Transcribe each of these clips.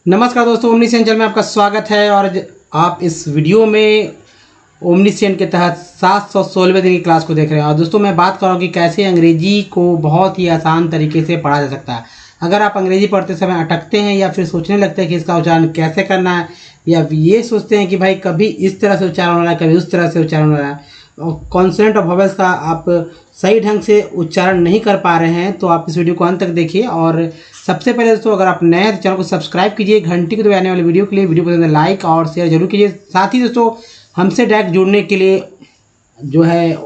नमस्कार दोस्तों, omniscient channel में आपका स्वागत है। और आप इस वीडियो में ओमनीसेंट के तहत 716वें दिन की क्लास को देख रहे हैं। और दोस्तों मैं बात कर रहा हूँ कि कैसे अंग्रेजी को बहुत ही आसान तरीके से पढ़ा जा सकता है। अगर आप अंग्रेजी पढ़ते समय अटकते हैं या फिर सोचने लगते हैं कि इसका उच्चारण कैसे करना है, या ये सोचते हैं कि भाई कभी इस तरह से उच्चारण हो रहा है, कभी उस तरह से उच्चारण हो रहा है, और कॉन्सोनेंट और वॉवेल्स का आप सही ढंग से उच्चारण नहीं कर पा रहे हैं, तो आप इस वीडियो को अंत तक देखिए। और सबसे पहले दोस्तों, अगर आप नए हैं तो चैनल को सब्सक्राइब कीजिए, घंटी को दबाने वाले वीडियो के लिए वीडियो पसंद है लाइक और शेयर जरूर कीजिए। साथ ही दोस्तों, हमसे डायरेक्ट जुड़ने के लिए जो है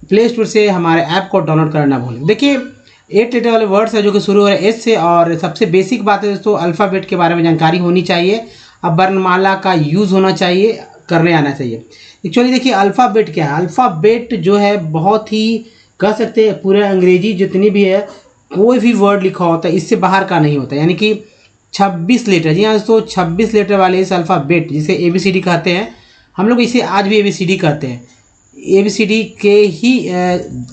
प्ले स्टोर से हमारे ऐप को डाउनलोड करना ना भूलें। देखिए 8 लेटर वाले वर्ड्स है जो कि शुरू हो रहे हैं एस से। और सबसे बेसिक बात है दोस्तों, अल्फ़ाबेट के बारे में जानकारी होनी चाहिए। अब वर्णमाला का यूज़ होना चाहिए, करने आना चाहिए। एक्चुअली देखिए अल्फ़ाबेट क्या है। अल्फ़ाबेट जो है बहुत ही कह सकते हैं पूरे अंग्रेजी जितनी भी है, कोई भी वर्ड लिखा होता है इससे बाहर का नहीं होता। यानी कि 26 लेटर, जी हाँ दोस्तों, 26 लेटर वाले इस अल्फ़ाबेट जिसे ABCD कहते हैं, हम लोग इसे आज भी ABCD कहते हैं। ABCD के ही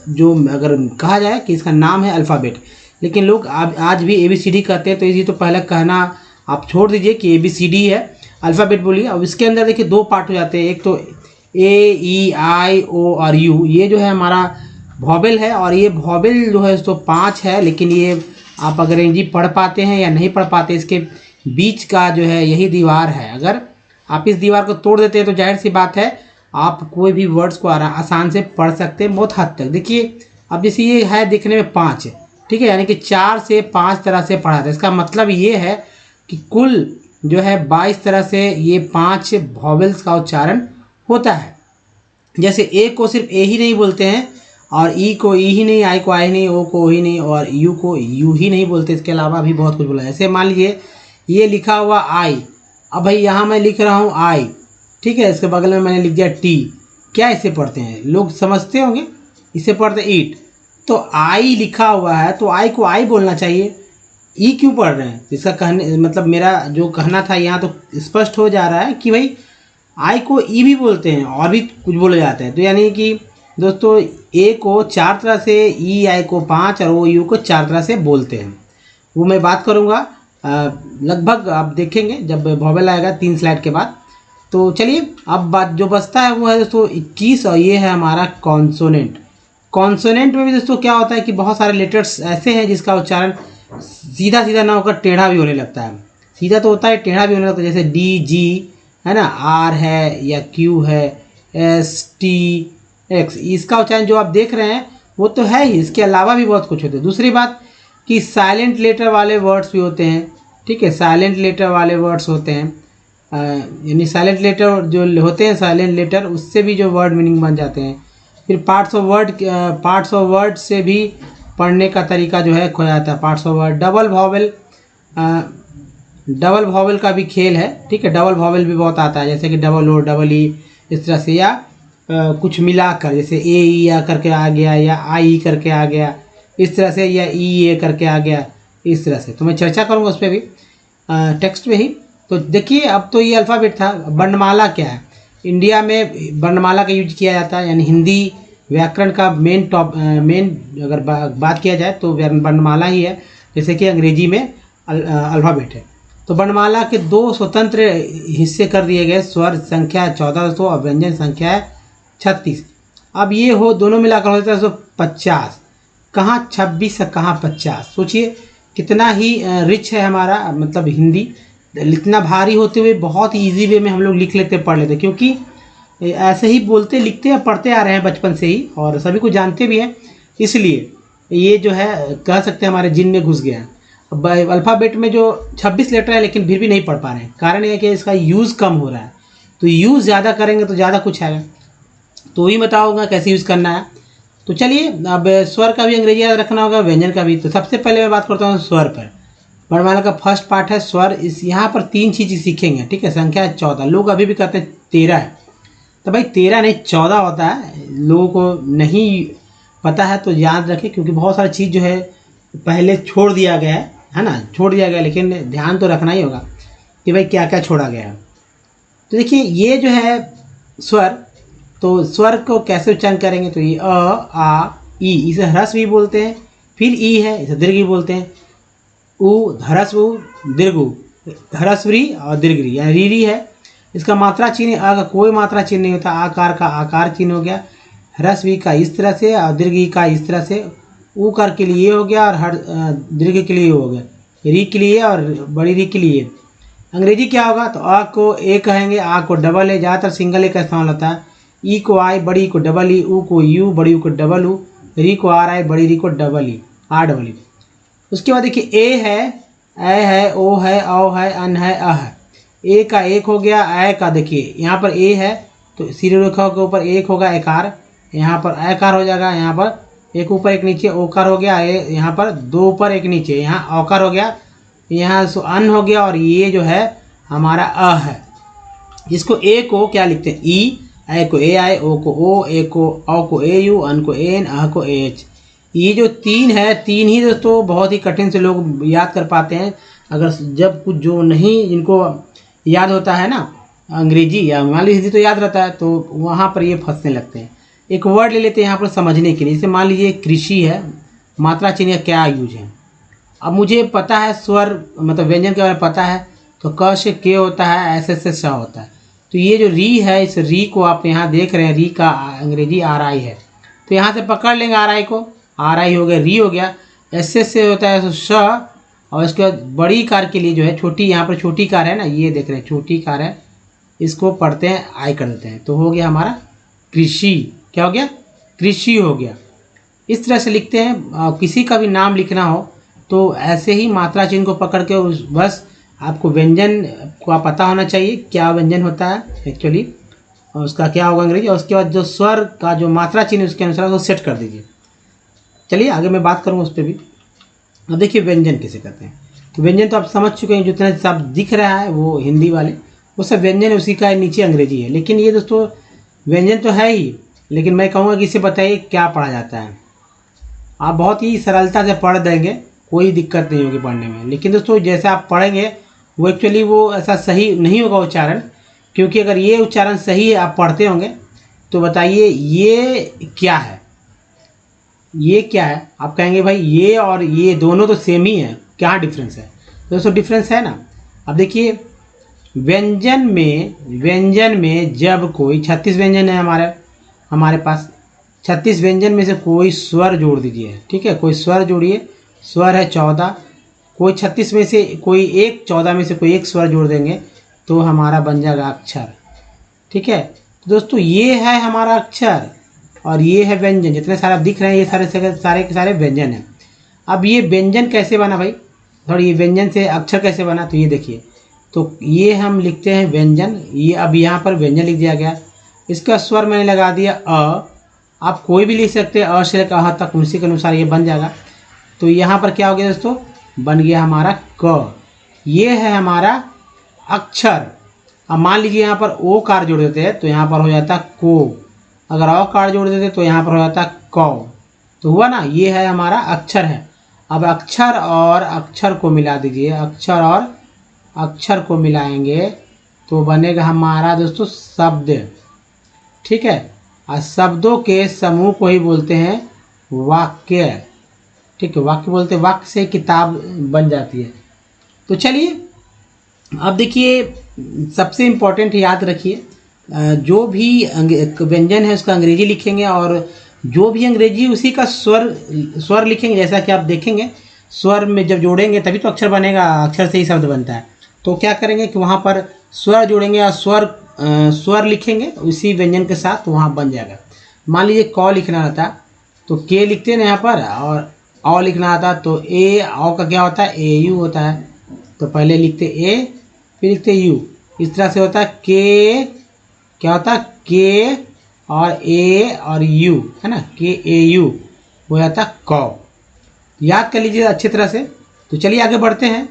जो अगर कहा जाए कि इसका नाम है अल्फ़ाबेट, लेकिन लोग आज भी ABCD कहते हैं। तो ये तो पहले कहना आप छोड़ दीजिए कि ABCD है, अल्फ़ाबेट बोलिए। अब इसके अंदर देखिए 2 पार्ट हो जाते हैं। एक तो A, E, I, O और U, ये जो है हमारा वॉवेल है। और ये वॉवेल जो है तो 5 है, लेकिन ये आप अगर अंग्रेजी पढ़ पाते हैं या नहीं पढ़ पाते, इसके बीच का जो है यही दीवार है। अगर आप इस दीवार को तोड़ देते हैं तो जाहिर सी बात है आप कोई भी वर्ड्स को आसान से पढ़ सकते हैं बहुत हद तक। देखिए अब जैसे ये है दिखने में 5 है, ठीक है, यानी कि 4 से 5 तरह से पढ़ा था। इसका मतलब ये है कि कुल जो है 22 तरह से ये 5 वॉवेल्स का उच्चारण होता है। जैसे ए को सिर्फ ए ही नहीं बोलते हैं, और ई को ई ही नहीं, आई को आई नहीं, ओ को ओ ही नहीं, और यू को यू ही नहीं बोलते। इसके अलावा भी बहुत कुछ बोला है। जैसे मान लीजिए ये लिखा हुआ आई, अब भाई यहाँ मैं लिख रहा हूँ आई, ठीक है, इसके बगल में मैंने लिख दिया टी। क्या इसे पढ़ते हैं लोग समझते होंगे, इसे पढ़ते ईट। तो आई लिखा हुआ है तो आई को आई बोलना चाहिए, ई क्यों पढ़ रहे हैं? इसका कहने मतलब मेरा जो कहना था यहाँ तो स्पष्ट हो जा रहा है कि भाई आई को ई भी बोलते हैं और भी कुछ बोले जाते हैं। तो यानी कि दोस्तों ए को 4 तरह से, ई आई को 5 और ओ यू को 4 तरह से बोलते हैं। वो मैं बात करूँगा लगभग आप देखेंगे जब वॉवेल आएगा 3 स्लाइड के बाद। तो चलिए अब बात जो बचता है वो है दोस्तों 21, और ये है हमारा कॉन्सोनेंट। कॉन्सोनेंट में भी दोस्तों क्या होता है कि बहुत सारे लेटर्स ऐसे हैं जिसका उच्चारण सीधा सीधा ना होकर टेढ़ा भी होने लगता है। सीधा तो होता है, टेढ़ा भी होने लगता है। जैसे DG है ना, R है या Q है, STX, इसका उच्चारण जो आप देख रहे हैं वो तो है ही, इसके अलावा भी बहुत कुछ होते हैं। दूसरी बात कि साइलेंट लेटर वाले वर्ड्स भी होते हैं, ठीक है, साइलेंट लेटर वाले वर्ड्स होते हैं। यानी साइलेंट लेटर जो होते हैं, साइलेंट लेटर, उससे भी जो वर्ड मीनिंग बन जाते हैं। फिर पार्ट्स ऑफ वर्ड से भी पढ़ने का तरीका जो है खो जाता है। Parts of word, double vowel का भी खेल है, ठीक है, डबल वॉवेल भी बहुत आता है। जैसे कि डबल ओ, डबल ई, इस तरह से, या कुछ मिलाकर, जैसे ए ई आ करके आ गया, या आई करके आ गया इस तरह से, या ई ए करके आ गया इस तरह से। तो मैं चर्चा करूँगा उस पर भी टेक्स्ट में ही। तो देखिए अब तो ये अल्फ़ाबेट था। वर्णमाला क्या है? इंडिया में वर्णमाला का यूज किया जाता है, यानी हिंदी व्याकरण का मेन अगर बात किया जाए तो वर्णमाला ही है, जैसे कि अंग्रेजी में अल्फ़ाबेट है। तो वर्णमाला के 2 स्वतंत्र हिस्से कर दिए गए, स्वर संख्या 14 और व्यंजन संख्या है 36। अब ये हो दोनों मिलाकर हो जाता है 150। कहाँ 26 है, कहाँ 50? सोचिए कितना ही रिच है हमारा मतलब हिंदी। इतना भारी होते हुए बहुत ईजी वे में हम लोग लिख लेते, पढ़ लेते, क्योंकि ऐसे ही बोलते लिखते या पढ़ते आ रहे हैं बचपन से ही, और सभी को जानते भी हैं। इसलिए ये जो है कह सकते हैं हमारे जिन में घुस गया है। अब अल्फ़ाबेट में जो 26 लेटर है लेकिन फिर भी नहीं पढ़ पा रहे हैं, कारण यह है कि इसका यूज़ कम हो रहा है। तो यूज़ ज़्यादा करेंगे तो ज़्यादा कुछ आएगा। तो ही बताऊँगा कैसे यूज़ करना है। तो चलिए अब स्वर का भी अंग्रेजी याद रखना होगा, व्यंजन का भी। तो सबसे पहले मैं बात करता हूँ स्वर पर। वर्णमाला का फर्स्ट पार्ट है स्वर। इस यहाँ पर 3 चीज़ सीखेंगे, ठीक है। संख्या 14, लोग अभी भी कहते हैं 13 है, तो भाई 13 नहीं 14 होता है। लोगों को नहीं पता है तो याद रखें, क्योंकि बहुत सारी चीज़ जो है पहले छोड़ दिया गया है ना, छोड़ दिया गया, लेकिन ध्यान तो रखना ही होगा कि भाई क्या क्या छोड़ा गया है। तो देखिए ये जो है स्वर, तो स्वर को कैसे उच्चारण करेंगे? तो ये अ, आ, ई, इसे ह्रस्व भी बोलते हैं। फिर ई है, इसे दीर्घ भी बोलते हैं। उ, ह्रस्व उ, दीर्घ उ, ह्रस्व री और दीर्घ री, यानी री री है। इसका मात्रा चिन्ह अ का कोई मात्रा चिन्ह नहीं होता, आकार का आकार चिन्ह हो गया, ह्रस्व ई का इस तरह से और दीर्घ ई का इस तरह से, ऊकार के लिए ये हो गया और दीर्घ के लिए हो गया, री के लिए और बड़ी री के लिए। अंग्रेजी क्या होगा, तो अ को ए कहेंगे, आ को डबल ए, ज़्यादातर सिंगल ए का इस्तेमाल होता है। ई को आई, बड़ी ई को डबल ई, ऊ को यू, बड़ी यू को डबल ऊ, री को आर आई, बड़ी री को double E, R double E. उसके बाद देखिए ए है, ओ है, औ है, अन है, अ है। ए का एक हो गया, ए का देखिए यहाँ पर ए है तो सीधी रेखा के ऊपर एक होगा एकार, यहाँ पर एकार हो जाएगा, यहाँ पर एक ऊपर एक नीचे ओकार हो गया, यहाँ पर दो ऊपर एक नीचे, यहाँ औकार हो गया, यहाँ अन हो गया, और ये जो है हमारा अ है। इसको ए को क्या लिखते हैं, ई, ए को ए आई, ओ को ओ, ए को औ को ए यू, अन को ए एन, अ को ए एच। ये जो तीन है, तीन ही दोस्तों बहुत ही कठिन से लोग याद कर पाते हैं। अगर जब कुछ जो नहीं जिनको याद होता है ना अंग्रेजी या मान लीजिए हिंदी तो याद रहता है, तो वहाँ पर ये फंसने लगते हैं। एक वर्ड ले लेते हैं यहाँ पर समझने के लिए, जैसे मान लीजिए कृषि है, मात्रा चिन्ह क्या यूज है। अब मुझे पता है स्वर मतलब व्यंजन के बारे में पता है, तो क से के होता है, ऐसे से स होता है। तो ये जो री है, इस री को आप यहाँ देख रहे हैं, री का अंग्रेजी आर आई है, तो यहाँ से पकड़ लेंगे आर आई को, आर आई हो गया, री हो गया, ऐसे से होता है स, और इसके बाद बड़ी कार के लिए जो है छोटी, यहाँ पर छोटी कार है ना, ये देख रहे हैं छोटी कार है, इसको पढ़ते हैं आई कर देते हैं, तो हो गया हमारा कृषि। क्या हो गया, कृषि हो गया। इस तरह से लिखते हैं। किसी का भी नाम लिखना हो तो ऐसे ही मात्रा चिन्ह को पकड़ के बस आपको व्यंजन को पता होना चाहिए, क्या व्यंजन होता है एक्चुअली, और उसका क्या होगा अंग्रेजी, और उसके बाद जो स्वर का जो मात्रा चिन्ह उसके अनुसार उसको सेट कर दीजिए। चलिए आगे मैं बात करूँगा उस पर भी। अब देखिए व्यंजन कैसे करते हैं। तो व्यंजन तो आप समझ चुके हैं, जितना शब्द दिख रहा है वो हिंदी वाले वो सब व्यंजन है, उसी का नीचे अंग्रेजी है। लेकिन ये दोस्तों व्यंजन तो है ही, लेकिन मैं कहूँगा कि इसे बताइए क्या पढ़ा जाता है। आप बहुत ही सरलता से पढ़ देंगे, कोई दिक्कत नहीं होगी पढ़ने में। लेकिन दोस्तों जैसे आप पढ़ेंगे वो एक्चुअली वो ऐसा सही नहीं होगा उच्चारण, क्योंकि अगर ये उच्चारण सही आप पढ़ते होंगे तो बताइए ये क्या है, ये क्या है। आप कहेंगे भाई ये और ये दोनों तो सेम ही है, क्या डिफरेंस है। दोस्तों डिफरेंस है ना। अब देखिए व्यंजन में जब कोई 36 व्यंजन है हमारे पास, 36 व्यंजन में से कोई स्वर जोड़ दीजिए, ठीक है, कोई स्वर जोड़िए। स्वर है 14, कोई 36 में से कोई एक, 14 में से कोई एक स्वर जोड़ देंगे तो हमारा बन जाएगा अक्षर, ठीक है। तो दोस्तों ये है हमारा अक्षर और ये है व्यंजन। जितने सारे दिख रहे हैं ये सारे के सारे व्यंजन हैं। अब ये व्यंजन कैसे बना भाई, थोड़ी ये व्यंजन से अक्षर कैसे बना, तो ये देखिए। तो ये हम लिखते हैं व्यंजन, ये अब यहाँ पर व्यंजन लिख दिया गया। इसका स्वर मैंने लगा दिया अ, आप कोई भी लिख सकते हैं, अ से लेकर अ तक, उसी के अनुसार ये बन जाएगा। तो यहाँ पर क्या हो गया दोस्तों, बन गया हमारा क। ये है हमारा अक्षर। अब मान लीजिए यहाँ पर ओ कार जोड़ देते हैं तो यहाँ पर हो जाता को, अगर औ कार जोड़ देते तो यहाँ पर हो जाता कौ। तो हुआ ना, ये है हमारा अक्षर है। अब अक्षर और अक्षर को मिला दीजिए, अक्षर और अक्षर को मिलाएंगे तो बनेगा हमारा दोस्तों शब्द, ठीक है। और शब्दों के समूह को ही बोलते हैं वाक्य, ठीक है। वाक्य बोलते हैं, वाक्य से किताब बन जाती है। तो चलिए अब देखिए सबसे इम्पोर्टेंट याद रखिए, जो भी व्यंजन है उसका अंग्रेजी लिखेंगे और जो भी अंग्रेजी उसी का स्वर लिखेंगे। जैसा कि आप देखेंगे स्वर में जब जोड़ेंगे तभी तो अक्षर बनेगा, अक्षर से ही शब्द बनता है। तो क्या करेंगे कि वहाँ पर स्वर जोड़ेंगे और स्वर लिखेंगे उसी व्यंजन के साथ, वहाँ बन जाएगा। मान लीजिए क लिखना रहता तो के लिखते हैं ना यहाँ पर, और औ लिखना आता तो ए, औ का क्या होता है ए यू होता है। तो पहले लिखते ए फिर लिखते यू, इस तरह से होता है के, क्या होता है के और ए और यू, है ना, के ए यू हो जाता कौ। याद कर लीजिए अच्छी तरह से। तो चलिए आगे बढ़ते हैं।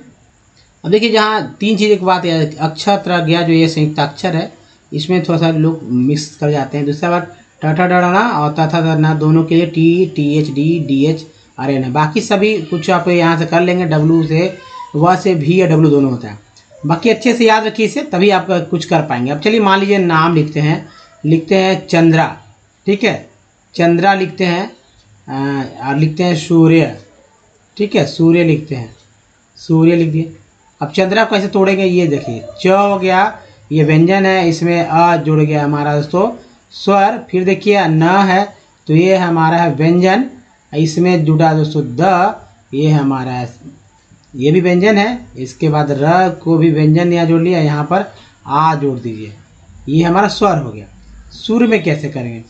अब देखिए जहाँ तीन चीज़ें की बात है, अक्षर तरह गया जो ये संयुक्त अक्षर है, इसमें थोड़ा सा लोग मिक्स कर जाते हैं। दूसरा बात टाटा डराना और तथा डरना दोनों के लिए T, T H, D, D H, R N है। बाकी सभी कुछ आप यहाँ से कर लेंगे, डब्ल्यू से, व से भी या डब्ल्यू दोनों होता है। बाकी अच्छे से याद रखिए इसे, तभी आप कुछ कर पाएंगे। अब चलिए मान लीजिए नाम लिखते हैं चंद्रा, ठीक है, चंद्रा लिखते हैं, और लिखते हैं सूर्य, ठीक है, सूर्य लिखते हैं, सूर्य लिख दिए। अब चंद्रा को कैसे तोड़ेंगे ये देखिए, च हो गया, ये व्यंजन है, इसमें अ जुड़ गया हमारा दोस्तों स्वर। फिर देखिए न है तो ये हमारा है व्यंजन, इसमें जुड़ा दोस्तों द, ये हमारा है, ये भी व्यंजन है। इसके बाद र को भी व्यंजन यहाँ जोड़ लिया, यहाँ पर आ जोड़ दीजिए, ये हमारा स्वर हो गया। सुर में कैसे करेंगे,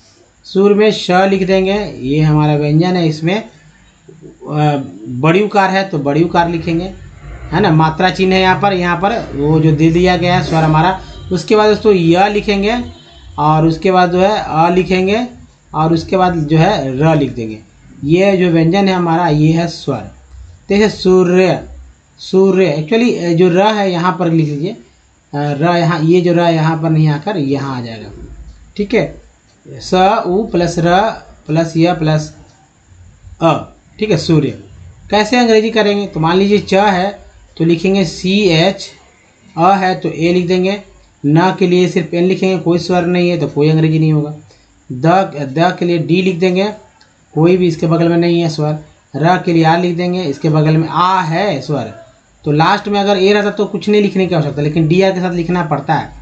सुर में श लिख देंगे, ये हमारा व्यंजन है, इसमें बड़ी उकार है तो बड़ी उकार लिखेंगे, है ना, मात्रा चिन्ह है यहाँ पर वो जो दे दिया गया है स्वर हमारा। उसके बाद दोस्तों य लिखेंगे और उसके बाद जो है अ लिखेंगे और उसके बाद जो है र लिख देंगे। ये जो व्यंजन है हमारा ये है स्वर। देखिए सूर्य, सूर्य एक्चुअली जो र है यहाँ पर लिख लीजिए, र यहाँ, ये जो र यहाँ पर नहीं आकर यहाँ आ जाएगा, ठीक है। स उ प्लस र प्लस य प्लस अ, ठीक है, सूर्य। कैसे अंग्रेजी करेंगे, तो मान लीजिए च है तो लिखेंगे CH, अ है तो ए लिख देंगे, न के लिए सिर्फ एन लिखेंगे, कोई स्वर नहीं है तो कोई अंग्रेजी नहीं होगा। द के लिए डी लिख देंगे, कोई भी इसके बगल में नहीं है स्वर। र के लिए आ लिख देंगे, इसके बगल में आ है स्वर, तो लास्ट में अगर ए रहता तो कुछ नहीं लिखने की आवश्यकता, लेकिन डी आर के साथ लिखना पड़ता है,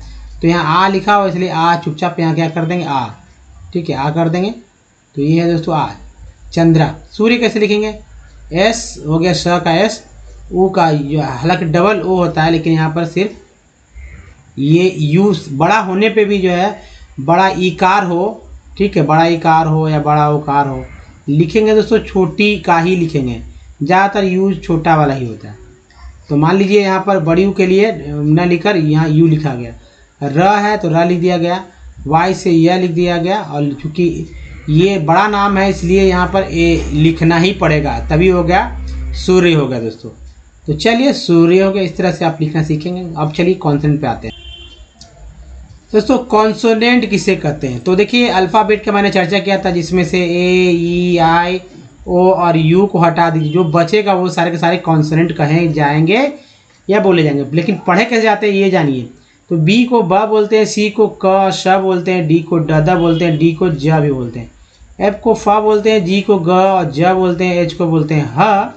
तो यहाँ आ लिखा हो इसलिए आ चुपचाप यहाँ क्या कर देंगे आ, ठीक है, आ कर देंगे। तो ये है दोस्तों आ। चंद्रा, सूर्य कैसे लिखेंगे, एस हो गया, स का एस, ऊ का, हालांकि डबल ओ होता है लेकिन यहाँ पर सिर्फ ये यू, बड़ा होने पे भी जो है बड़ा इकार हो, ठीक है, बड़ा इकार हो या बड़ा उकार हो, लिखेंगे दोस्तों छोटी का ही लिखेंगे, ज़्यादातर यूज छोटा वाला ही होता है। तो मान लीजिए यहाँ पर बड़ी यू के लिए न लिखकर यहाँ यू लिखा गया, र है तो र लिख दिया गया, वाई से यह लिख दिया गया, और चूँकि ये बड़ा नाम है इसलिए यहाँ पर ए लिखना ही पड़ेगा, तभी हो गया सूर्य हो गया दोस्तों। तो चलिए सूर्य हो गया, इस तरह से आप लिखना सीखेंगे। अब चलिए कॉन्सोनेंट पे आते हैं दोस्तों। कॉन्सोनेंट किसे कहते हैं, तो देखिए अल्फ़ाबेट का मैंने चर्चा किया था, जिसमें से ए ई आई ओ और यू को हटा दीजिए, जो बचेगा वो सारे के सारे कॉन्सोनेंट कहे जाएंगे या बोले जाएंगे। लेकिन पढ़े कैसे जाते हैं ये जानिए। तो बी को ब बोलते हैं, सी को क श बोलते हैं, डी को ड बोलते हैं, डी को ज भी बोलते हैं, एफ को फ बोलते हैं, जी को ग और ज बोलते हैं, एच को बोलते हैं ह,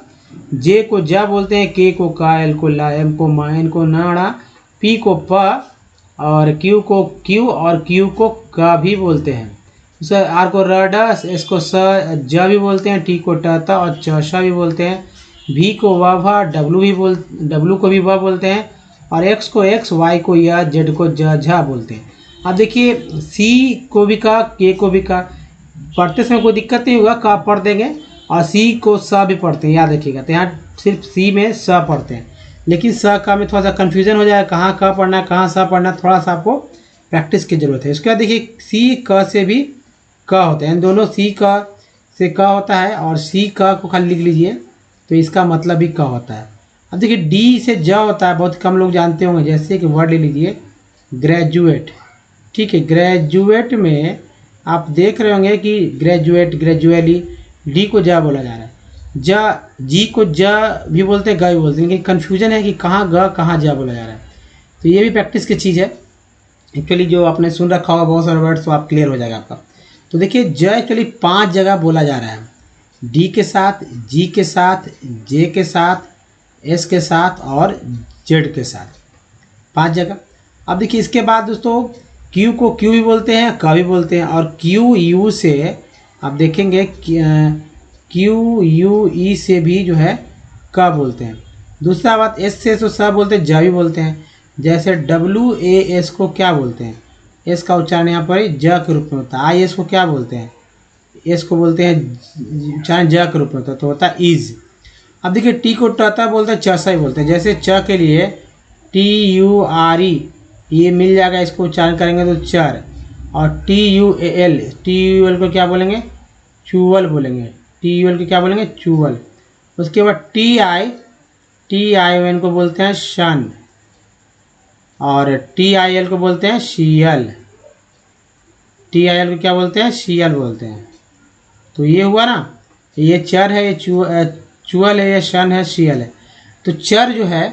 जे को ज बोलते हैं, के को का, एल को ला, एम को मा, एन को नाड़ा, पी को प और क्यू को क्यू और क्यू को का भी बोलते हैं। सर आर को र ड, एस को स ज भी बोलते हैं, टी को ट त और च श भी बोलते हैं, भी को व भ, डब्लू को भी व बोलते हैं, और एक्स को एक्स, वाई को या, जेड को ज झ बोलते हैं। अब देखिए सी को भी का, के को भी का, पढ़ते समय कोई दिक्कत नहीं होगा, का पढ़ देंगे, और सी को स भी पढ़ते हैं, याद रखिएगा। तो यहाँ सिर्फ सी में स पढ़ते हैं, लेकिन स का में थोड़ा सा कन्फ्यूजन हो जाएगा, कहाँ क पढ़ना है कहाँ स पढ़ना है, थोड़ा सा आपको प्रैक्टिस की जरूरत है। इसके बाद देखिए सी क से भी क होता है, इन दोनों सी क से क होता है, और सी क को खाली लिख लीजिए तो इसका मतलब भी क होता है। अब देखिए डी से ज होता है, बहुत कम लोग जानते होंगे, जैसे कि वर्ड ले लीजिए ग्रेजुएट, ठीक है, ग्रेजुएट में आप देख रहे होंगे कि ग्रेजुएट, ग्रेजुअली, डी को ज बोला जा रहा है, जी को ज भी बोलते हैं, ग भी बोलते हैं, लेकिन कन्फ्यूजन है कि कहाँ ग कहाँ ज बोला जा रहा है। तो ये भी प्रैक्टिस की चीज़ है एक्चुअली, जो आपने सुन रखा होगा बहुत सारे वर्ड्स, तो आप क्लियर हो जाएगा आपका। तो देखिए ज एक्चुअली 5 जगह बोला जा रहा है, डी के साथ, जी के साथ, जे के साथ, एस के साथ और जेड के साथ, 5 जगह। अब देखिए इसके बाद दोस्तों क्यू को क्यू भी बोलते हैं, क भी बोलते हैं, और क्यू यू से आप देखेंगे क्यू यू ई से भी जो है क बोलते हैं। दूसरा बात एस से तो स बोलते हैं, ज भी बोलते हैं, जैसे डब्ल्यू ए एस को क्या बोलते हैं, एस का उच्चारण यहाँ पर ज के रूप में होता है। आई एस को क्या बोलते हैं, एस को बोलते हैं उच्चारण ज के रूप में होता है, तो होता है इज। अब देखिए टी को ट बोलते हैं, च सा ही बोलते हैं, जैसे च के लिए टी यू आर ई, ये मिल जाएगा, इसको उच्चारण करेंगे तो चर, और टी यू एल को क्या बोलेंगे, चूवल बोलेंगे, टी यू एल को क्या बोलेंगे, चूवल। उसके बाद टी आई एन को बोलते हैं शन, और टी आई एल को बोलते हैं शियल, टी आई एल को क्या बोलते हैं, शियल बोलते हैं। तो ये हुआ ना, ये चर है, ये चूअल है, ये शन है, शियल है। तो चर जो है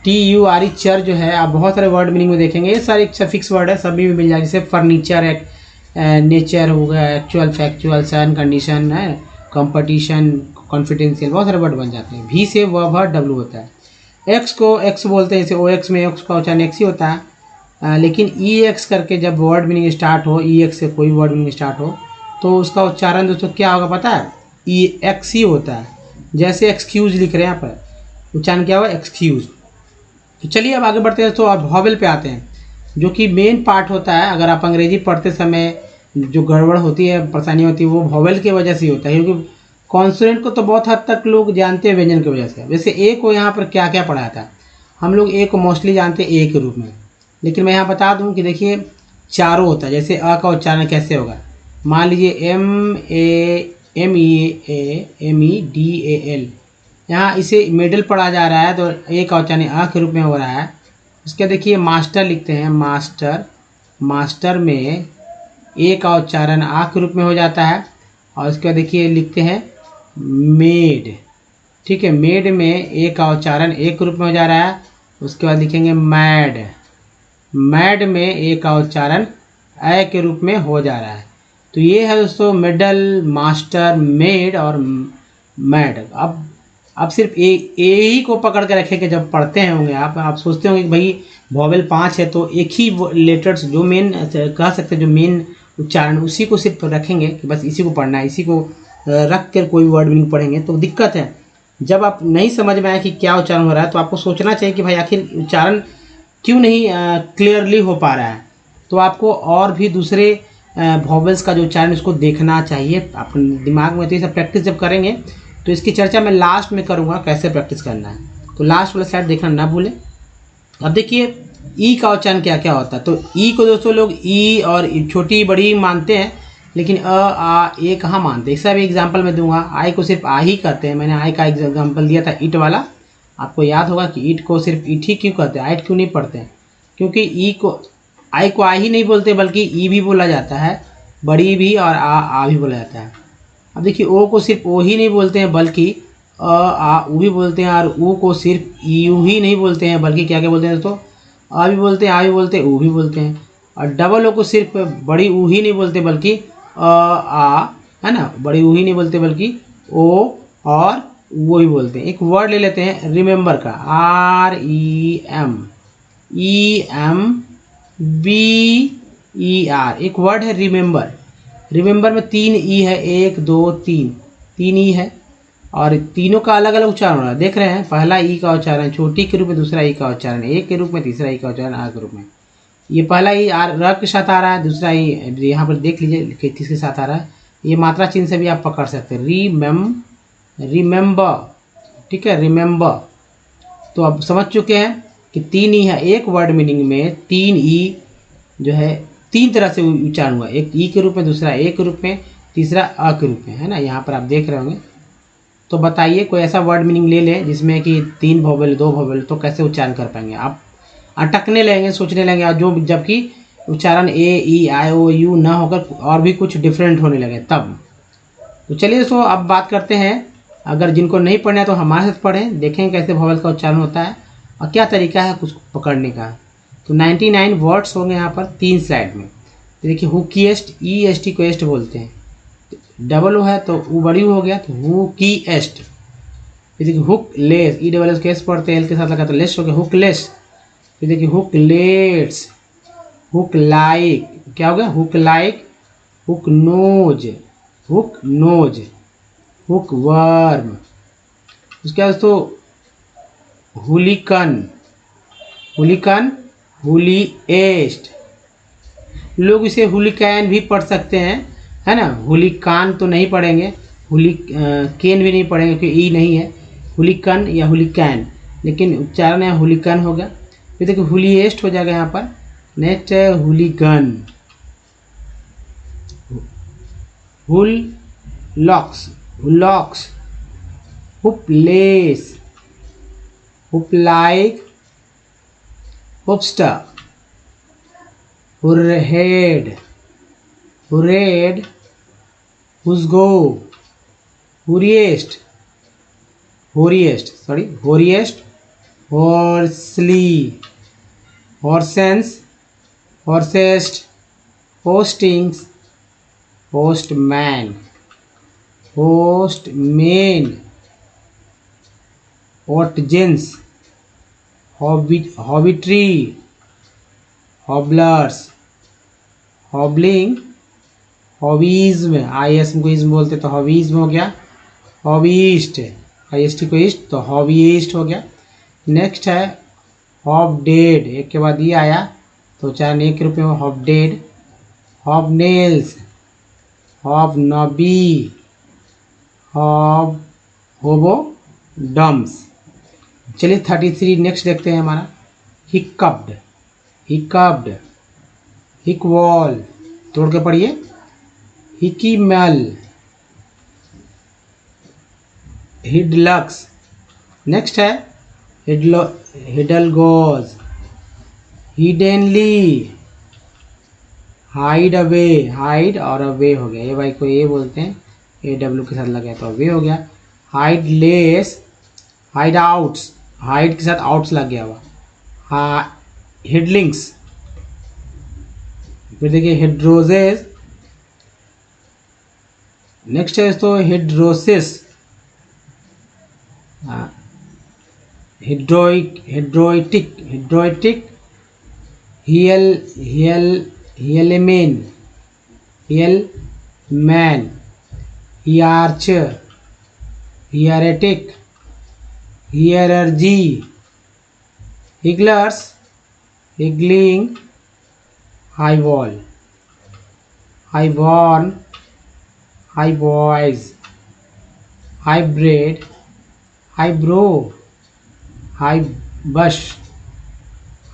टी यू आर ई, चर जो है आप बहुत सारे वर्ड मीनिंग में देखेंगे, ये सारे सफिक्स वर्ड है, सभी में मिल जाएगा, जैसे फर्नीचर है, नेचर हो गया, एक्चुअल, फैक्चुअल, सन, कंडीशन है, कंपटीशन, कॉन्फिडेंशियल, बहुत सारे वर्ड बन जाते हैं। भी से व डब्ल्यू होता है। एक्स को एक्स बोलते हैं, जैसे ओ एक्स में एक्स का उच्चारण एक्स ही होता है। लेकिन ई एक्स करके जब वर्ड मीनिंग स्टार्ट हो, ई एक्स से कोई वर्ड मीनिंग स्टार्ट हो, तो उसका उच्चारण दोस्तों क्या होगा पता है? ई एक्स ही होता है। जैसे एक्सक्यूज लिख रहे हैं यहाँ पर, उच्चारण क्या हुआ? एक्सक्यूज। तो चलिए अब आगे बढ़ते हैं दोस्तों, अब वॉवेल पे आते हैं, जो कि मेन पार्ट होता है। अगर आप अंग्रेजी पढ़ते समय जो गड़बड़ होती है, परेशानी होती है, वो वॉवेल की वजह से होता है, क्योंकि कॉन्सोनेंट को तो बहुत हद तक लोग जानते हैं व्यंजन की वजह से। वैसे ए को यहाँ पर क्या क्या पढ़ाया था? हम लोग ए को मोस्टली जानते हैं ए के रूप में, लेकिन मैं यहाँ बता दूँ कि देखिए चारों होता है। जैसे अ का उच्चारण कैसे होगा? मान लीजिए MEADAL, यहाँ इसे मिडिल पढ़ा जा रहा है, तो ए का उच्चारण अ के रूप में हो रहा है। उसके देखिए मास्टर लिखते हैं, मास्टर, मास्टर में ए का उच्चारण आ के रूप में हो जाता है। और उसके बाद देखिए लिखते हैं मेड, ठीक है, मेड में ए का उच्चारण ए के रूप में हो जा रहा है। उसके बाद लिखेंगे मैड, मैड में ए का उच्चारण ए के रूप में हो जा रहा है। तो ये है दोस्तों मिडल, मास्टर, मेड और मैड। अब सिर्फ ए ही को पकड़ के रखें कि जब पढ़ते हैं होंगे आप सोचते होंगे कि भाई वॉवेल 5 है, तो एक ही लेटर्स जो मेन कह सकते हैं, जो मेन उच्चारण, उसी को सिर्फ रखेंगे कि बस इसी को पढ़ना है, इसी को रख कर कोई वर्ड मीनिंग पढ़ेंगे तो दिक्कत है। जब आप नहीं समझ में आए कि क्या उच्चारण हो रहा है, तो आपको सोचना चाहिए कि भाई आखिर उच्चारण क्यों नहीं क्लियरली हो पा रहा है। तो आपको और भी दूसरे वॉवेल्स का जो उच्चारण उसको देखना चाहिए अपने दिमाग में। तो ये सब प्रैक्टिस जब करेंगे, तो इसकी चर्चा मैं लास्ट में करूँगा कैसे प्रैक्टिस करना है, तो लास्ट वाला स्लाइड देखना ना भूलें। अब देखिए ई का उच्चारण क्या क्या होता है। तो ई को दोस्तों लोग ई और छोटी बड़ी मानते हैं, लेकिन अ आ ए कहाँ मानते हैं। इसका भी एग्जाम्पल मैं दूंगा। आई को सिर्फ आ ही कहते हैं। मैंने आई का एग्जाम्पल दिया था ईट वाला, आपको याद होगा कि ईट को सिर्फ ईट ही क्यों कहते हैं, आइट क्यों नहीं पढ़ते हैं? क्योंकि ई को आई को आई ही नहीं बोलते, बल्कि ई भी बोला जाता है, बड़ी भी, और आ भी बोला जाता है। अब देखिए ओ को सिर्फ ओ ही नहीं बोलते हैं, बल्कि अ आ ऊ भी बोलते हैं, और ऊ को सिर्फ यू ही नहीं बोलते हैं, बल्कि क्या क्या बोलते हैं दोस्तों? आ भी बोलते हैं, आ भी बोलते हैं, ऊ भी बोलते हैं। और डबल ओ को सिर्फ बड़ी ऊ ही नहीं बोलते, बल्कि आ, है ना, बड़ी ऊ ही नहीं बोलते, बल्कि ओ और वो ही बोलते हैं। एक वर्ड ले लेते हैं रिमेंबर का, REMEMBER, एक वर्ड है रिमेंबर। रिमेंबर में 3 ई है, 1 2 3, 3 ई है, और तीनों का अलग अलग उच्चारण हो रहा है। देख रहे हैं, पहला ई का उच्चारण छोटी के रूप में, दूसरा ई का उच्चारण ए के रूप में, तीसरा ई का उच्चारण आ के रूप में। ये पहला ई र के साथ आ रहा है, दूसरा ई यहाँ पर देख लीजिए किसके साथ आ रहा है। ये मात्रा चिन्ह से भी आप पकड़ सकते हैं, रिमेंबर, ठीक है, रिमेंबर। तो अब समझ चुके हैं कि 3 ई है। एक वर्ड मीनिंग में 3 ई जो है 3 तरह से उच्चारण हुआ, एक ई के रूप में, दूसरा ए के रूप में, तीसरा अ के रूप में, है ना, यहाँ पर आप देख रहे होंगे। तो बताइए कोई ऐसा वर्ड मीनिंग ले लें जिसमें कि 3 वॉवेल 2 वॉवेल, तो कैसे उच्चारण कर पाएंगे आप? अटकने लगेंगे, सोचने लगेंगे, और जो जबकि उच्चारण ए ई आई ओ यू ना होकर और भी कुछ डिफरेंट होने लगे तब। तो चलिए दोस्तों अब बात करते हैं, अगर जिनको नहीं पढ़ना है तो हमारे साथ पढ़ें, देखें कैसे वॉवेल का उच्चारण होता है और क्या तरीका है कुछ पकड़ने का। तो 99 वर्ड्स होंगे यहाँ पर 3 स्लाइड में। तो देखिए हुकीएस्ट, ई एस टी को एस्ट बोलते हैं, डबल ओ है तो वो बड़ी हो गया, तो हु की एस्ट। फिर देखिए hook less, E double S के एस पढ़ते हैं, एल के साथ लगा तो लेस हो गया, हुक लेस। फिर देखिए हुक लेट्स, हुक लाइक, क्या हो गया? Hook like, hook nose, hook nose, hook worm. उसके बाद दोस्तों हुलिकन, हुलिकन, हुलीएस्ट, लोग इसे हुलिकैन भी पढ़ सकते हैं, है ना। हुलिकान तो नहीं पढ़ेंगे, केन भी नहीं पढ़ेंगे क्योंकि ई नहीं है, हुलिकन या हुलिकैन, लेकिन उच्चारण है हुलिकन हो गया। फिर देखिए हुलीएस्ट हो जाएगा यहाँ पर। नेक्स्ट है हुलिगन, हुल लॉक्स, हुलॉक्स, हुपलेस, हुपलाइक, हुपस्टर, हुरहेड, हुरेड, हुसगो, हुरिएस्ट, होरिएस्ट, सॉरी होरिएस्ट, हॉर्सली, हॉर्सेंस, हॉर्सेस्ट, होस्टिंग्स, होस्टमैन, होस्टमेन, होटजेंस, हॉबिट्री, हॉबलर्स, हॉबलिंग, हॉबीज्म, आईएसम को इज्म बोलते तो हॉबीज्म हो गया, हॉबीस्ट, आईएसटी को ईस्ट तो हॉबीस्ट हो गया। नेक्स्ट है हॉब डेड, एक के बाद ये आया तो चाहे एक रुपये में hob dead, hob nails, hob knobby, hob होबो डम्स। चलिए 33 नेक्स्ट देखते हैं हमारा हिकअप्ड, हिकअप्ड, हिकवॉल, तोड़ के पढ़िए, हिकीमल, हिडलक्स। नेक्स्ट है हिडलगोज, हिडेनली, हाइड अवे, हाइड और अवे हो गया, ए वाई को ए बोलते हैं, ए डब्ल्यू के साथ लगा तो अवे हो गया। Hide less, hide outs, hide के साथ आउट्स लग गया हुआ, हिडलिंग्स। फिर देखिए हिड्रोजेस, नेक्स्ट है तो hidrosis, hidrotic, hidrotic, hielaman, hielaman, hierarch, hieratic, hierurgy, higglers, higgling, highball, highborn, highboys, highbred, highbrow, highbush,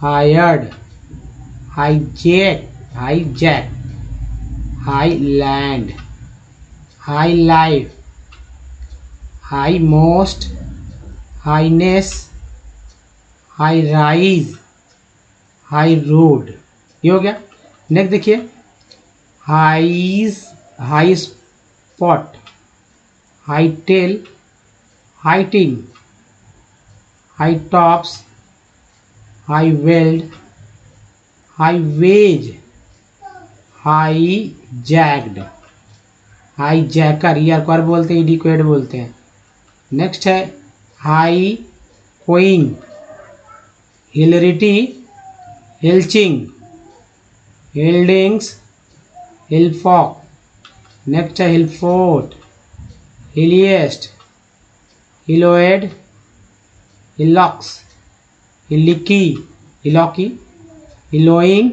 hired, hijack, hijack, highland, high life, high most, highness, high rise, high road, ये हो गया। नेक्स्ट देखिए highs, high spot, high tail, highting, high tops, high veld, high ways, high jacked, high jacker, ईयर कर बोलते हैं, इडिक्वेट बोलते हैं। नेक्स्ट है हाई कोइंग, हिलरिटी, हिल्चिंग, हिल्डिंग्स, हिलफॉक। नेक्स्ट है हिलफोर्ट, हिलिएस्ट, हिलोएड, हिलॉक्स, हिलिकी, हिलॉकी, हिलोइंग,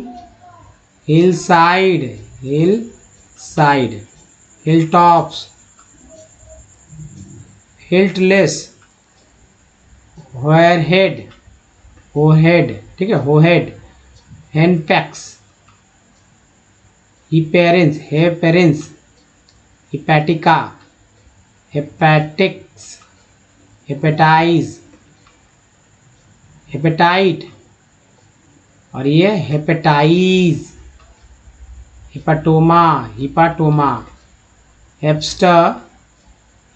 हिल साइड, हिल साइड, हिल टॉप्स, हिल्टलेस, हेड, होहेड, ठीक है, होहेड, हैंडपैक्स, हिपेरेंस, हेपेरेंस, हिपैटिका, हेपेटिक्स, हेपेटाइज, हेपेटाइट और ये हेपेटाइज, हिपाटोमा, हिपाटोमा, हेप्स्टर,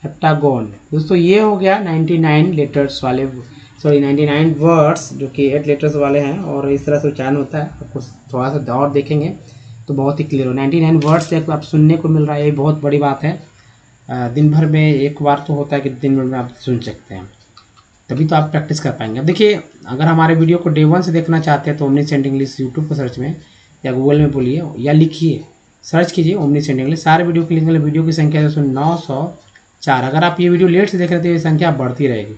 हेप्टागोन। दोस्तों ये हो गया 99 लेटर्स वाले, सॉरी 99 वर्ड्स जो कि 8 लेटर्स वाले हैं और इस तरह से उच्चारण होता है। आपको थोड़ा सा और देखेंगे तो बहुत ही क्लियर हो। 99 वर्ड्स आप सुनने को मिल रहा है, ये बहुत बड़ी बात है। दिन भर में एक बार तो होता है कि दिन भर में आप सुन सकते हैं, तभी तो आप प्रैक्टिस कर पाएंगे। अब देखिए अगर हमारे वीडियो को डे 1 से देखना चाहते हैं तो ओमनीसेंट इंग्लिश यूट्यूब पर सर्च में या गूगल में बोलिए या लिखिए, सर्च कीजिए ओमनीसेंट इंग्लिश, सारे वीडियो की लिंक, वीडियो की संख्या 904। अगर आप ये वीडियो लेट से देख रहे थे ये संख्या बढ़ती रहेगी।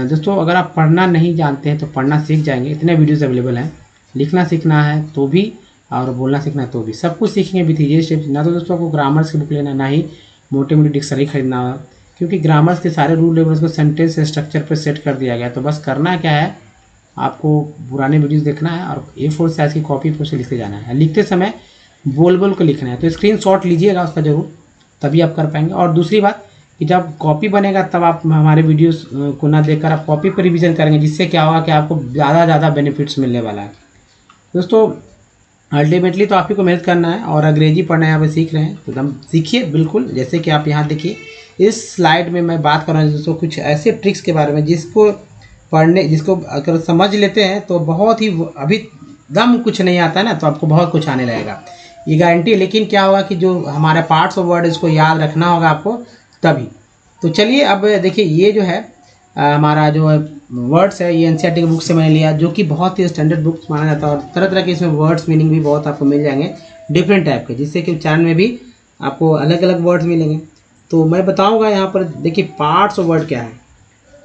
दोस्तों अगर आप पढ़ना नहीं जानते हैं तो पढ़ना सीख जाएंगे, इतने वीडियोज़ अवेलेबल हैं। लिखना सीखना है तो भी और बोलना सीखना है तो भी, सब कुछ सीखेंगे विथ ये स्टेप्स। ना तो दोस्तों आपको ग्रामर्स की बुक लेना, ना ही मोटी मोटी डिक्शनरी खरीदना होगा, क्योंकि ग्रामर्स के सारे रूल लेवल्स को सेंटेंस स्ट्रक्चर पर सेट कर दिया गया। तो बस करना क्या है, आपको पुराने वीडियोस देखना है और A4 साइज़ की कॉपी पर उसे लिखते जाना है। लिखते समय बोल बोल को लिखना है, तो स्क्रीनशॉट लीजिएगा उसका जरूर, तभी आप कर पाएंगे। और दूसरी बात कि जब कॉपी बनेगा तब आप हमारे वीडियोस को ना देखकर आप कॉपी पर रिवीजन करेंगे, जिससे क्या होगा कि आपको ज़्यादा बेनिफिट्स मिलने वाला है। दोस्तों अल्टीमेटली तो आप ही को मेहनत करना है और अंग्रेजी पढ़ना यहाँ पे सीख रहे हैं तो एकदम सीखिए बिल्कुल। जैसे कि आप यहाँ देखिए इस स्लाइड में मैं बात कर रहा हूँ दोस्तों कुछ ऐसे ट्रिक्स के बारे में जिसको अगर समझ लेते हैं तो बहुत ही, अभी दम कुछ नहीं आता है ना तो आपको बहुत कुछ आने लगेगा, ये गारंटी है। लेकिन क्या होगा कि जो हमारे पार्ट्स ऑफ वर्ड इसको याद रखना होगा आपको तभी। तो चलिए अब देखिए ये जो है हमारा जो वर्ड्स है ये एनसीईआरटी की बुक से मैंने लिया, जो कि बहुत ही स्टैंडर्ड बुक्स माना जाता है और तरह तरह के इसमें वर्ड्स मीनिंग भी बहुत आपको मिल जाएंगे डिफरेंट टाइप के, जिससे कि उच्चारण में भी आपको अलग अलग वर्ड्स मिलेंगे। तो मैं बताऊंगा यहाँ पर, देखिए पार्ट्स ऑफ वर्ड क्या है।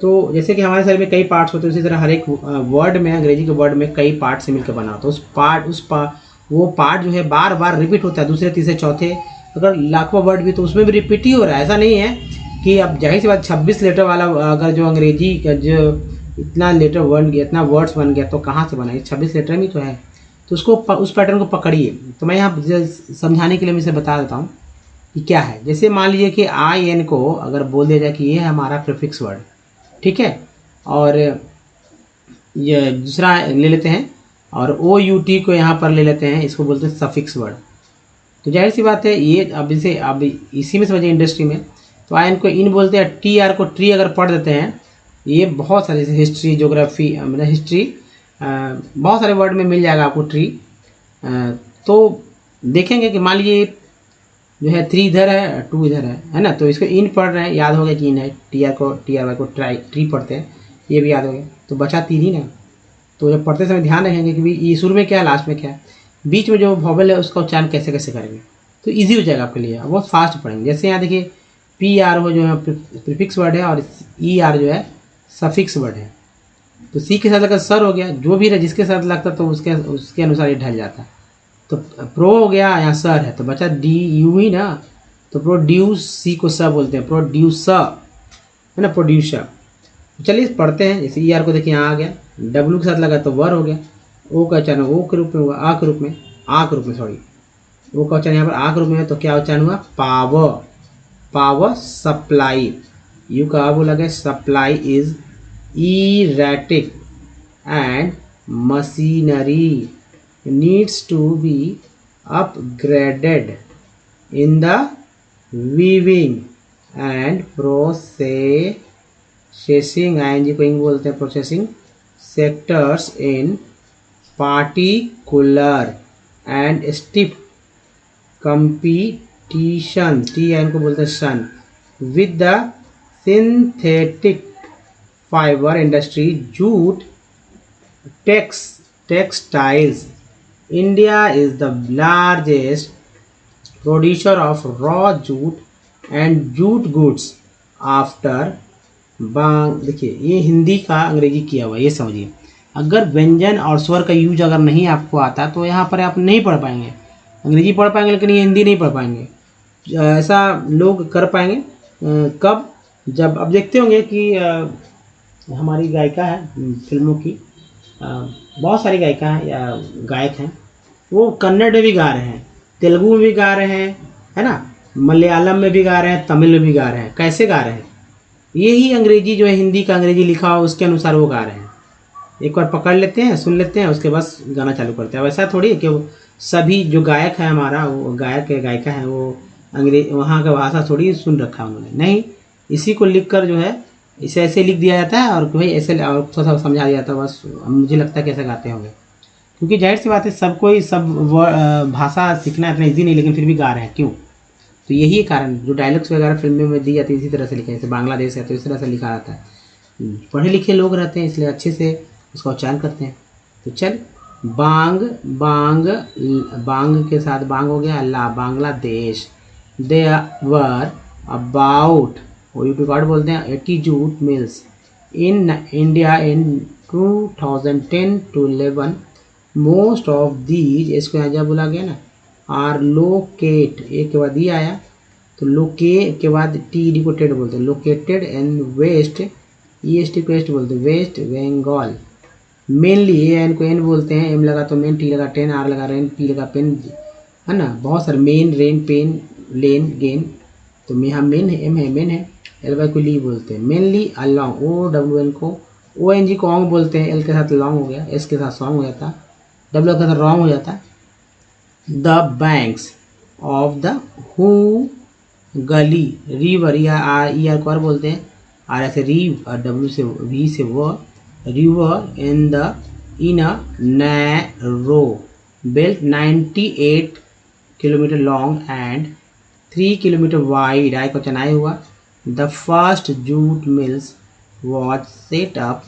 तो जैसे कि हमारे शरीर में कई पार्ट्स होते हैं, उसी तरह हर एक वर्ड में, अंग्रेजी के वर्ड में कई पार्ट से मिलकर बना होता है। वो पार्ट जो है बार बार रिपीट होता है, दूसरे तीसरे चौथे, अगर लाखों वर्ड भी तो उसमें भी रिपीट ही हो रहा है। ऐसा नहीं है कि अब जाहिर सी बात 26 लेटर वाला अगर जो अंग्रेजी का जो इतना लेटर बन गया, इतना वर्ड्स बन गया, तो कहाँ से बना, 26 लेटर में तो है। तो उसको उस पैटर्न को पकड़िए। तो मैं यहाँ समझाने के लिए मैं इसे बता देता हूँ कि क्या है। जैसे मान लीजिए कि आई एन को अगर बोल दिया जाए कि ये है हमारा प्रीफिक्स वर्ड, ठीक है, और ये दूसरा ले लेते हैं, और ओ यू टी को यहाँ पर ले लेते हैं, इसको बोलते हैं सफिक्स वर्ड। तो जाहिर सी बात है ये अब इसी में समझिए इंडस्ट्री में, तो आई एन को इन बोलते हैं, टी आर को ट्री अगर पढ़ देते हैं, ये बहुत सारे जैसे हिस्ट्री, ज्योग्राफी, मतलब हिस्ट्री बहुत सारे वर्ड में मिल जाएगा आपको ट्री। तो देखेंगे कि मान लीजिए जो है 3 इधर है 2 इधर है ना, तो इसको इन पढ़ रहे हैं, याद हो गया कि इन है, टी आर वाई को ट्री पढ़ते हैं, ये भी याद हो गया, तो बचा 3 ही ना। तो जब पढ़ते समय ध्यान रखेंगे कि ये शुरू में क्या है, लास्ट में क्या है, बीच में जो वॉवेल है उसका उच्चारण कैसे कैसे करेंगे, तो ईजी हो जाएगा आपके लिए, बहुत फास्ट पढ़ेंगे। जैसे यहाँ देखिए पी आर हो जो है प्रीफिक्स वर्ड है, और ई आर जो है सफिक्स वर्ड है। तो सी के साथ अगर सर हो गया, जो भी है जिसके साथ लगता तो उसके अनुसार ये ढल जाता है। तो प्रो हो गया, यहाँ सर है तो बचा डी यू ही ना, तो प्रोड्यूस, सी को स बोलते हैं, प्रोड्यूसर है ना, प्रोड्यूसर। चलिए पढ़ते हैं। जैसे ई आर को देखिए यहाँ आ गया, डब्ल्यू के साथ लगा तो वर हो गया, ओ का उच्चारण ओ के रूप में हुआ, आ के रूप में सॉरी, ओ का उच्चारण यहाँ पर आ के रूप में है, तो क्या उच्चारण हुआ, पावर सप्लाई। यू का बोला गया, supply is erratic and machinery needs to be upgraded in the weaving and processing, ing को इंग बोलते हैं, processing sectors in particular and stiff competition, T को बोलते हैं सन, with the synthetic fiber industry, jute, textiles. India is the largest producer of raw jute and jute goods after देखिए ये हिंदी का अंग्रेजी किया हुआ, ये समझिए। अगर व्यंजन और स्वर का यूज अगर नहीं आपको आता तो यहाँ पर आप नहीं पढ़ पाएंगे, अंग्रेजी पढ़ पाएंगे लेकिन ये हिंदी नहीं पढ़ पाएंगे। ऐसा लोग कर पाएंगे कब, जब अब देखते होंगे कि हमारी गायिका है फिल्मों की, बहुत सारी गायिका हैं या गायक हैं, वो कन्नड़ में भी गा रहे हैं, तेलुगु में भी गा रहे हैं, है ना, मलयालम में भी गा रहे हैं, तमिल में भी गा रहे हैं। कैसे गा रहे हैं, यही अंग्रेजी जो है हिंदी का अंग्रेजी लिखा हो उसके अनुसार वो गा रहे हैं। एक बार पकड़ लेते हैं, सुन लेते हैं, उसके बाद गाना चालू करते हैं। वैसा थोड़ी है कि वो सभी जो गायक है हमारा, वो गायक या गायिका है, वो अंग्रेज वहाँ का भाषा थोड़ी सुन रखा है उन्होंने, नहीं, इसी को लिख कर जो है इसे ऐसे लिख दिया जाता है और भाई ऐसे और थोड़ा सा समझा दिया जाता है, बस मुझे लगता है कैसे गाते होंगे। क्योंकि जाहिर सी बात है सबको ही सब भाषा सीखना इतना ईजी नहीं, लेकिन फिर भी गा रहे हैं, क्यों, तो यही कारण जो डायलॉग्स वगैरह फिल्मों में दी जाती है इसी तरह से लिखे, जैसे बांग्लादेश है तो इस तरह से लिखा जाता है, पढ़े लिखे लोग रहते हैं इसलिए अच्छे से उसका उच्चारण करते हैं। तो चल बांग के साथ बांग हो गया, अल्लाह, बांग्लादेश, दे वर अबाउट, कार्ड बोलते हैं, 80 jute mills in India in 2010 to 11, most of these, इसको यहाँ जब बोला गया ना, आर लोकेट, एक के बाद ये आया तो लोके के बाद टी डी को टेड बोलते हैं, located in west, E S T को वेस्ट बोलते हैं, west Bengal. Mainly A N को एन बोलते हैं, एम लगा तो मेन, टी लगा टेन, आर लगा रेन, पी लगा पेन, है ना, बहुत सारे, men, rain, pen, lane, gain, तो यहाँ मेन है, एम है, मेन है, एल वाई को ली बोलते हैं, mainly along, O W N को, ओ एन जी को ऑन्ग बोलते हैं, एल के साथ लॉन्ग हो गया, एस के साथ सॉन्ग हो जाता, डब्ल्यू के साथ रॉन्ग हो जाता। The banks of the who गली रिवर, या आर ई आर को आर बोलते हैं, आर ऐसे रीव, और डब्ल्यू से वी से वो, river in the in a narrow belt 98 kilometre long and 3 kilometre wide, आई को चनाई हुआ। The first jute mills was set up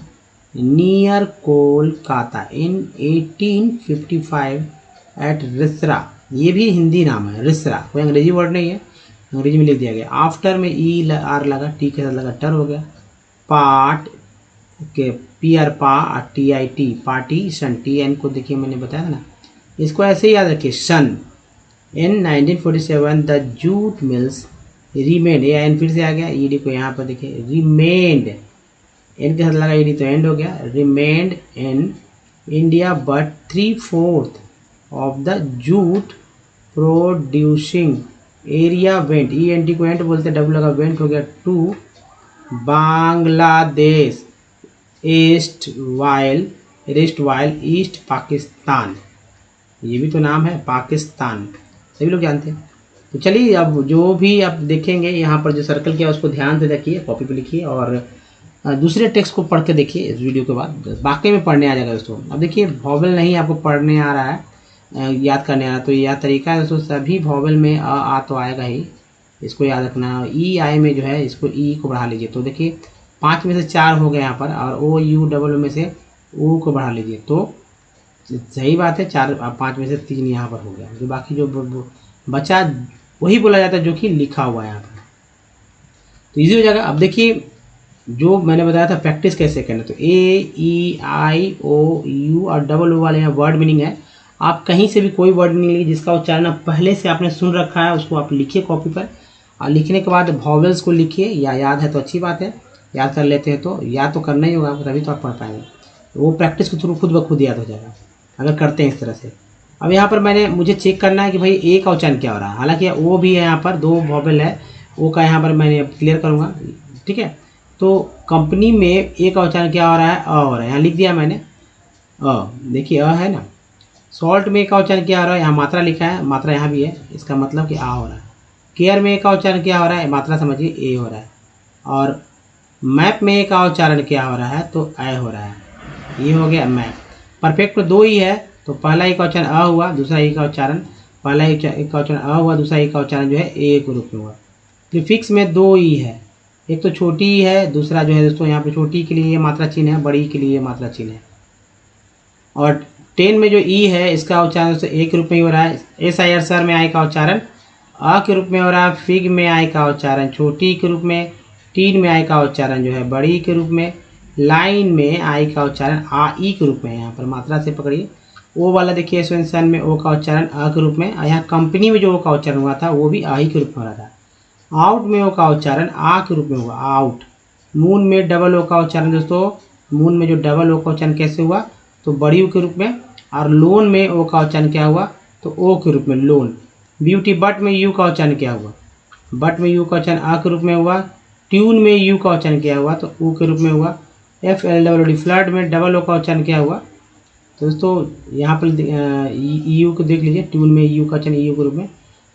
near Kolkata in 1855 at Rishra. ये भी हिंदी नाम है, रिसरा, कोई अंग्रेजी वर्ड नहीं है, अंग्रेजी में लिख दिया गया। आफ्टर में ई आर लगा, टी के साथ लगा, टर हो गया। पार्ट के पी आर पा, T I T, partition, T N को देखिए मैंने बताया था ना, इसको ऐसे ही याद रखिए। सन इन 1947 द जूट मिल्स रिमेंड, ये एन फिर से आ गया, ईडी को यहाँ पर देखिए, रिमेंड, एन के साथ लगा ईडी तो एंड हो गया, remained in India but 3/4 of the jute producing area went, E N T को एंड बोलते, डब्ल्यू लगा, वेंट हो गया to Bangladesh east while east Pakistan, ये भी तो नाम है पाकिस्तान, सभी लोग जानते हैं। तो चलिए अब जो भी आप देखेंगे यहाँ पर जो सर्कल किया उसको ध्यान से देखिए, कॉपी पे लिखिए और दूसरे टेक्स्ट को पढ़ के देखिए इस वीडियो के बाद, वाकई में पढ़ने आ जाएगा दोस्तों। अब देखिए वॉवेल नहीं आपको पढ़ने आ रहा है, याद करने आ रहा है, तो यह तरीका है दोस्तों, सभी वॉवेल में आ तो आएगा ही, इसको याद रखना। ई आई में जो है इसको ई को बढ़ा लीजिए, तो देखिए 5 में से 4 हो गए यहाँ पर, और ओ यू डबल में से ओ को बढ़ा लीजिए, तो सही बात है, 5 में से 3 यहाँ पर हो गया, जो बाकी जो बचा वही बोला जाता है जो कि लिखा हुआ है यहाँ पर, तो इजी हो जाएगा। अब देखिए जो मैंने बताया था प्रैक्टिस कैसे करना, तो ए ई आई ओ यू और डबल ओ वाले यहाँ वर्ड मीनिंग है, आप कहीं से भी कोई वर्ड मीनिंग लीजिए जिसका उच्चारण आप पहले से आपने सुन रखा है, उसको आप लिखिए कॉपी पर, और लिखने के बाद वॉवेल्स को लिखिए, या याद है तो अच्छी बात है, याद कर लेते हैं तो याद तो करना ही होगा, तभी तो आप पढ़ पाएंगे, वो प्रैक्टिस के थ्रू खुद ब खुद याद हो जाएगा अगर करते हैं इस तरह से। अब यहाँ पर मुझे चेक करना है कि भाई ए का उच्चारण क्या हो रहा है, हालांकि ओ भी है यहाँ पर, 2 वॉवेल है, ओ का यहाँ पर मैंने क्लियर करूँगा, ठीक है। तो कंपनी में ए का उच्चारण क्या हो रहा है, अ हो रहा है, यहाँ लिख दिया मैंने अ, देखिए अ है ना। सॉल्ट में ए का उच्चारण क्या हो रहा है, यहाँ मात्रा लिखा है, मात्रा यहाँ भी है, इसका मतलब कि आ हो रहा है। केयर में ए का उच्चारण क्या हो रहा है, मात्रा समझिए ए हो रहा है। और मैप में ए का उच्चारण क्या हो रहा है, तो ए हो रहा है, ये हो गया मैप। परफेक्ट में 2 ही है, तो पहला ई का उच्चारण अ हुआ, दूसरा ई का उच्चारण, पहला ई का उच्चारण अ हुआ, दूसरा ई का उच्चारण जो है ए के रूप में हुआ। प्रीफिक्स में 2 ई है, एक तो छोटी ई है, दूसरा जो है दोस्तों यहाँ पे छोटी के लिए ये मात्रा चिन्ह है, बड़ी के लिए ये मात्रा चिन्ह है। और 10 में जो ई है इसका उच्चारण दोस्तों ए के रूप में ही हो रहा है। एस आई आर सर में आई का उच्चारण अ के रूप में हो रहा है, फिग में आई का उच्चारण छोटी के रूप में, टीन में आई का उच्चारण जो है बड़ी के रूप में, लाइन में आई का उच्चारण आ ई के रूप में, यहाँ पर मात्रा से पकड़िए। ओ वाला देखिए सन में ओ का उच्चारण अ के रूप में, यहाँ कंपनी में जो ओ का उच्चारण हुआ था वो भी आ ही के रूप में हो रहा था। आउट में ओ का उच्चारण आ के रूप में हुआ, आउट। मून में डबल ओ का उच्चारण दोस्तों, मून में जो डबल ओ का उच्चारण कैसे हुआ, तो बड़ी ओ के रूप में, और लोन में ओ का उच्चारण क्या हुआ, तो ओ के रूप में, लोन। ब्यूटी बट में यू का उच्चारण क्या हुआ, बट में यू का उच्चारण आ के रूप में हुआ। ट्यून में यू का उच्चारण क्या हुआ, तो ऊ के रूप में हुआ। F L double D flood में डबल ओ का उच्चारण क्या हुआ, तो दोस्तों यहाँ पर यू को देख लीजिए, ट्यून में यू का उच्चारण यू के रूप में,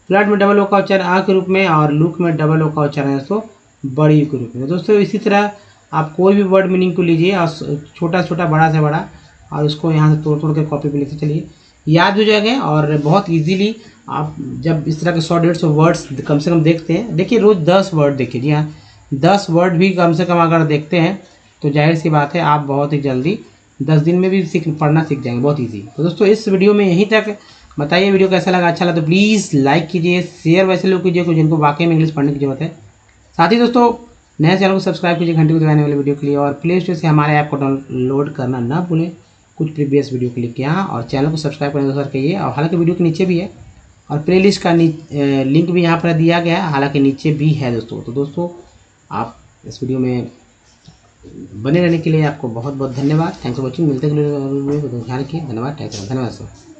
फ्लड में डबल ओ का उच्चारण आ के रूप में, और लुक में डबल ओ का उच्चारण दोस्तों बड़ी यू के रूप में। दोस्तों इसी तरह आप कोई भी वर्ड मीनिंग को लीजिए और छोटा छोटा बड़ा से बड़ा, और उसको यहाँ से तोड़ तोड़ के कॉपी पे लिखते चलिए, याद हो जाएगा। और बहुत इजीली आप जब इस तरह के 100-150 वर्ड्स कम से कम देखते हैं, देखिए रोज़ 10 वर्ड देखिए, जी हाँ 10 वर्ड भी कम से कम अगर देखते हैं तो जाहिर सी बात है आप बहुत ही जल्दी 10 दिन में भी पढ़ना सीख जाएंगे, बहुत ईजी। तो दोस्तों इस वीडियो में यहीं तक, बताइए वीडियो कैसा लगा, अच्छा लगा तो प्लीज़ लाइक कीजिए, शेयर वैसे लोग कीजिए जिनको वाकई में इंग्लिश पढ़ने की जरूरत है। साथ ही दोस्तों नए चैनल को सब्सक्राइब कीजिए घंटे को दबाने वाले वीडियो के लिए, और प्ले स्टोर से हमारे ऐप को डाउनलोड करना ना भूलें कुछ प्रीवियस वीडियो क्लिक किया, और चैनल को सब्सक्राइब करने दोस्तों कहिए। और हालांकि वीडियो के नीचे भी है, और प्लेलिस्ट का लिंक भी यहाँ पर दिया गया है, हालांकि नीचे भी है दोस्तों। तो दोस्तों आप इस वीडियो में बने रहने के लिए आपको बहुत बहुत धन्यवाद। थैंक्स फॉर वॉचिंग, मिलते हैं ध्यान रखिए, धन्यवाद, धन्यवाद सर।